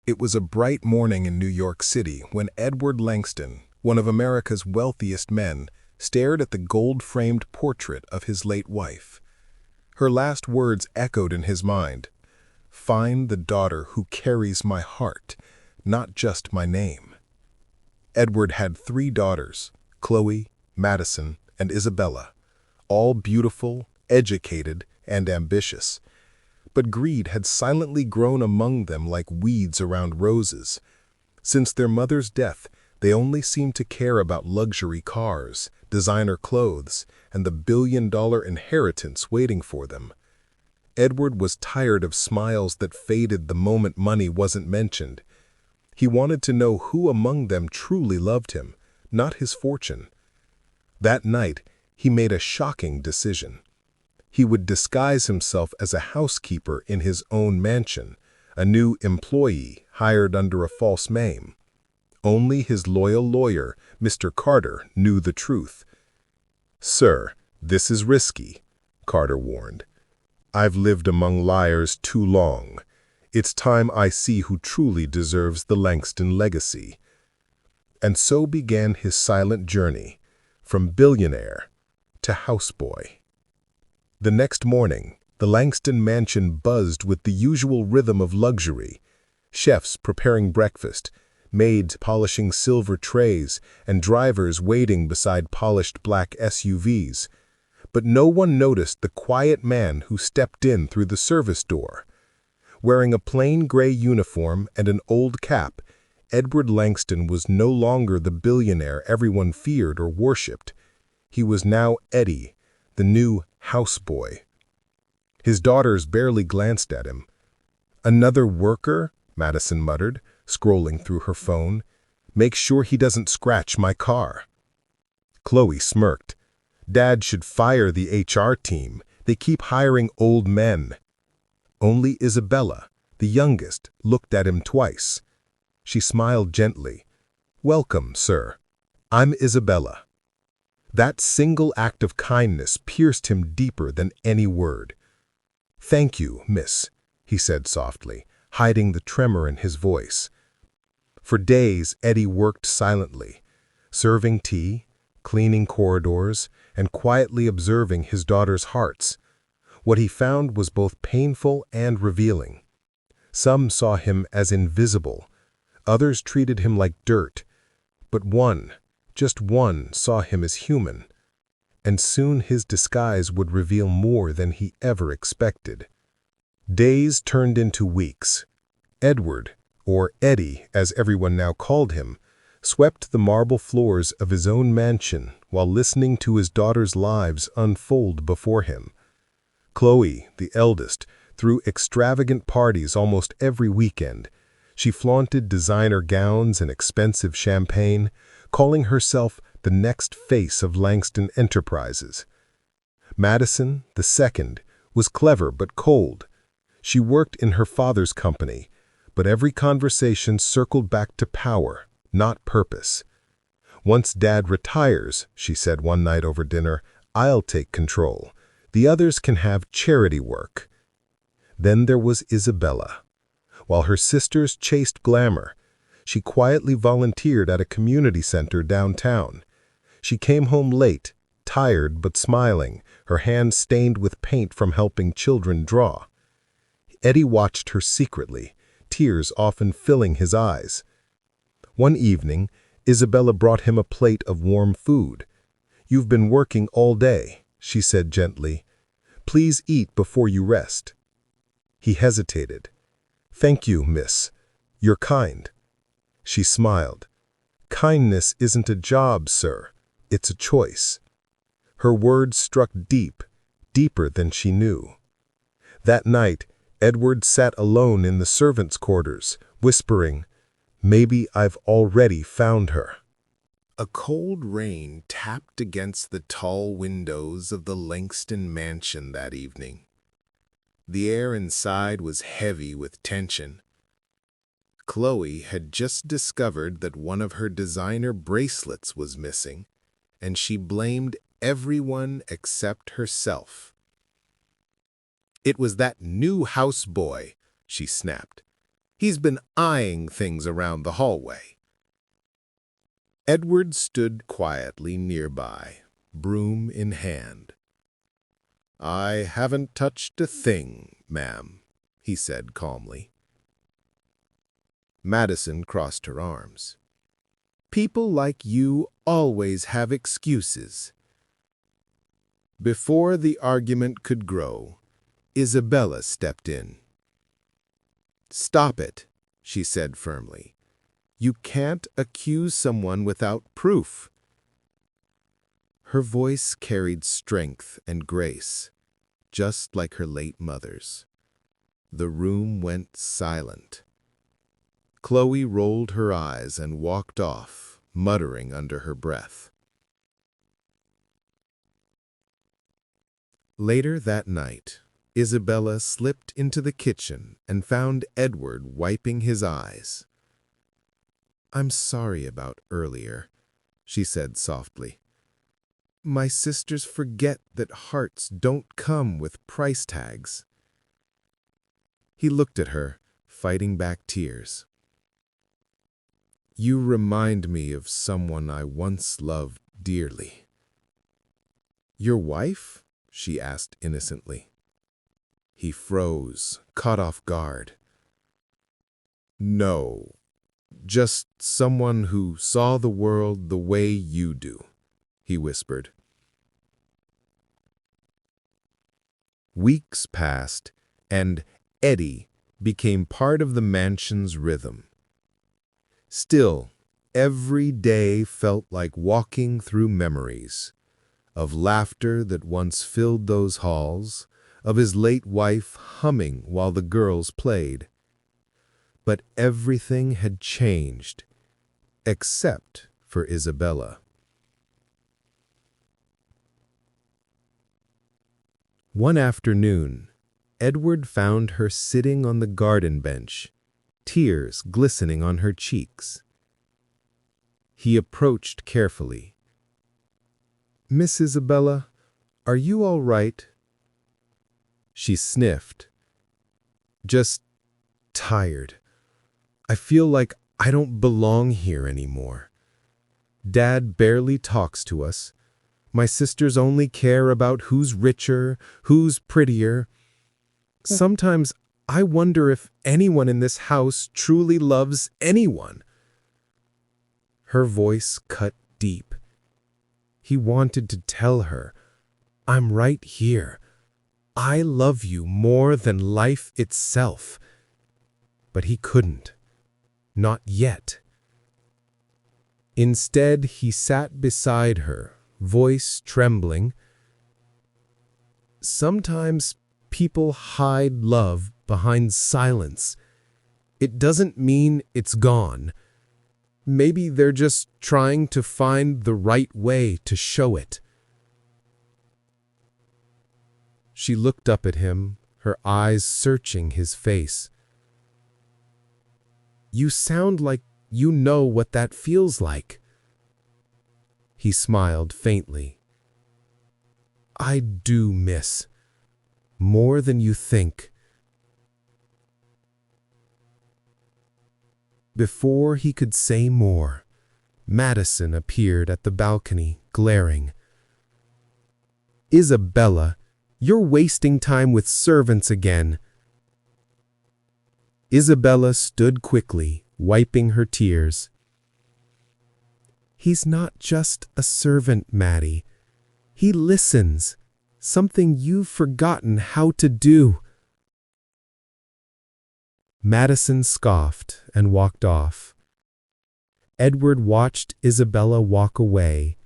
It was a bright morning in New York City when Edward Langston, one of America's wealthiest men, stared at the gold-framed portrait of his late wife. Her last words echoed in his mind: "Find the daughter who carries my heart, not just my name." Edward had 3 daughters, Chloe, Madison, and Isabella, all beautiful, educated, and ambitious. But greed had silently grown among them like weeds around roses. Since their mother's death, they only seemed to care about luxury cars, designer clothes, and the billion-dollar inheritance waiting for them. Edward was tired of smiles that faded the moment money wasn't mentioned. He wanted to know who among them truly loved him, not his fortune. That night, he made a shocking decision. He would disguise himself as a housekeeper in his own mansion, a new employee hired under a false name. Only his loyal lawyer, Mr. Carter, knew the truth. "Sir, this is risky," Carter warned. "I've lived among liars too long. It's time I see who truly deserves the Langston legacy." And so began his silent journey, from billionaire to houseboy. The next morning, the Langston mansion buzzed with the usual rhythm of luxury: chefs preparing breakfast, maids polishing silver trays, and drivers waiting beside polished black SUVs. But no one noticed the quiet man who stepped in through the service door. Wearing a plain gray uniform and an old cap, Edward Langston was no longer the billionaire everyone feared or worshipped. He was now Eddie, the new houseboy. His daughters barely glanced at him. "Another worker?" Madison muttered, scrolling through her phone. "Make sure he doesn't scratch my car." Chloe smirked. "Dad should fire the HR team. They keep hiring old men." Only Isabella, the youngest, looked at him twice. She smiled gently. "Welcome, sir. I'm Isabella." That single act of kindness pierced him deeper than any word. "Thank you, miss," he said softly, hiding the tremor in his voice. For days, Eddie worked silently, serving tea, cleaning corridors, and quietly observing his daughters' hearts. What he found was both painful and revealing. Some saw him as invisible. Others treated him like dirt. But one, just one, saw him as human. And soon his disguise would reveal more than he ever expected. Days turned into weeks. Edward, or Eddie as everyone now called him, swept the marble floors of his own mansion while listening to his daughters' lives unfold before him. Chloe, the eldest, threw extravagant parties almost every weekend. She flaunted designer gowns and expensive champagne, calling herself the next face of Langston Enterprises. Madison, the second, was clever but cold. She worked in her father's company, but every conversation circled back to power, not purpose. "Once Dad retires," she said one night over dinner, "I'll take control. The others can have charity work." Then there was Isabella. While her sisters chased glamour, she quietly volunteered at a community center downtown. She came home late, tired but smiling, her hands stained with paint from helping children draw. Eddie watched her secretly, tears often filling his eyes. One evening, Isabella brought him a plate of warm food. "You've been working all day," she said gently. "Please eat before you rest." He hesitated. "Thank you, miss. You're kind." She smiled. "Kindness isn't a job, sir. It's a choice." Her words struck deep, deeper than she knew. That night, Edward sat alone in the servants' quarters, whispering, "Maybe I've already found her." A cold rain tapped against the tall windows of the Langston mansion that evening. The air inside was heavy with tension. Chloe had just discovered that one of her designer bracelets was missing, and she blamed everyone except herself. "It was that new houseboy," she snapped. He's been eyeing things around the hallway. Edward stood quietly nearby, broom in hand. "I haven't touched a thing, ma'am," he said calmly. Madison crossed her arms. "People like you always have excuses." Before the argument could grow, Isabella stepped in. "Stop it," she said firmly. "You can't accuse someone without proof." Her voice carried strength and grace, just like her late mother's. The room went silent. Chloe rolled her eyes and walked off, muttering under her breath. Later that night, Isabella slipped into the kitchen and found Edward wiping his eyes. "I'm sorry about earlier," she said softly. "My sisters forget that hearts don't come with price tags." He looked at her, fighting back tears. "You remind me of someone I once loved dearly." "Your wife?" she asked innocently. He froze, caught off guard. "No, just someone who saw the world the way you do," he whispered. Weeks passed, and Eddie became part of the mansion's rhythm. Still, every day felt like walking through memories of laughter that once filled those halls, of his late wife humming while the girls played. But everything had changed, except for Isabella. One afternoon, Edward found her sitting on the garden bench, tears glistening on her cheeks. He approached carefully. "Miss Isabella, are you all right?" She sniffed. "Just tired. I feel like I don't belong here anymore. Dad barely talks to us. My sisters only care about who's richer, who's prettier. Sometimes I wonder if anyone in this house truly loves anyone." Her voice cut deep. He wanted to tell her, "I'm right here. I love you more than life itself." But he couldn't. Not yet. Instead, he sat beside her, voice trembling. "Sometimes people hide love behind silence. It doesn't mean it's gone. Maybe they're just trying to find the right way to show it." She looked up at him, her eyes searching his face. "You sound like you know what that feels like." He smiled faintly. "I do, miss. More than you think." Before he could say more, Madison appeared at the balcony, glaring. "Isabella, you're wasting time with servants again." Isabella stood quickly, wiping her tears. "He's not just a servant, Maddie. He listens, something you've forgotten how to do." Madison scoffed and walked off. Edward watched Isabella walk away,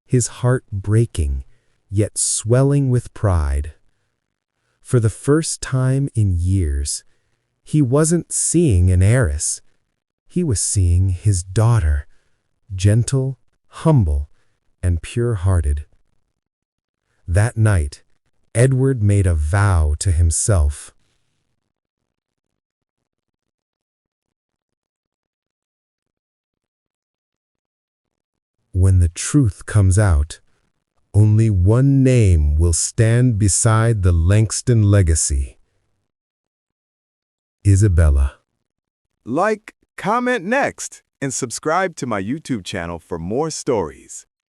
his heart breaking, yet swelling with pride. For the first time in years, he wasn't seeing an heiress. He was seeing his daughter, gentle, humble, and pure-hearted. That night, Edward made a vow to himself. When the truth comes out, only one name will stand beside the Langston legacy: Isabella. Like, comment next, and subscribe to my YouTube channel for more stories.